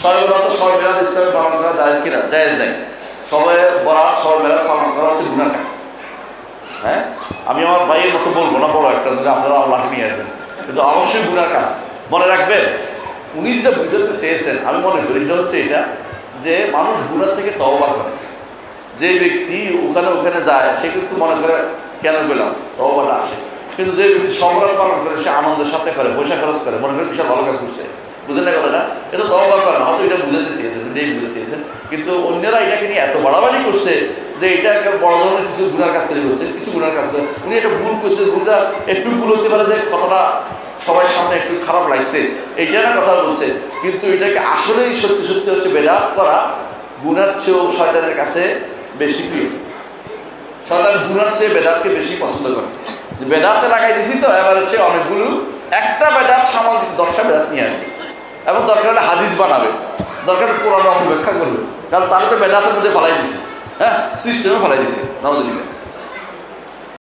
শবে বরাত শবে মেরাজ ইসলামে পালন করা জায়েজ কিনা? জায়েজ নাই। শবে বরাত শবে মেরাজ পালন করা হচ্ছে গুনার কাজ। হ্যাঁ, আমি আমার ভাইয়ের মতো বলবো না, বড় একটা দিলে আপনারা আল্লাহকে নিয়ে আসবেন, কিন্তু অবশ্যই গুনার কাজ। মনে রাখবেন, উনি যেটা বুঝাতে চেয়েছেন আমি মনে করি সেটা হচ্ছে এটা, যে মানুষ গুনার থেকে তওবা করে। যে ব্যক্তি ওখানে যায় সে কিন্তু মনে করে কেন পেলাম, তওবাটা আসে। কিন্তু যে ব্যক্তি সম্রাট পালন করে সে আনন্দের সাথে করে, পয়সা খরচ করে, মনে করে বিশাল ভালো কাজ করছে। বুঝলেন না কথাটা? এটা তওবা করে না, হয়তো এটা বুঝাতে চেয়েছেন, এটাই বুঝতে চেয়েছেন। কিন্তু অন্যরা এটাকে নিয়ে এত বাড়াবাড়ি করছে যে এটা একটা বড় ধরনের কিছু গুনার কাজ করে বলছে, কিছু গুনার কাজ করে। উনি একটা ভুল করছে, ভুলটা একটু ভুল হতে পারে যে কথাটা সবার সামনে একটু খারাপ লাগছে, এইটা না কথা বলছে। কিন্তু এটাকে আসলেই সত্যি সত্যি হচ্ছে বেদাত করা গুনার চেয়েও শয়তানের কাছে বেশি প্রিয়। শয়তান গুনার চেয়ে বেদাতকে বেশি পছন্দ করে। বেদাতে লাগাই দিছি তো এবারে সে অনেকগুলো, একটা বেদাত সামাল 10টা বেদাত নিয়ে আসবে, এবং দরকার হলে হাদিস বানাবে, দরকার কোরআন অপব্যাখ্যা করবে, কারণ তারা তো বেদাতের মধ্যে ফেলাই দিছে, হ্যাঁ, সিস্টেমে ফেলাই দিছে। নাউযুবিল্লাহ।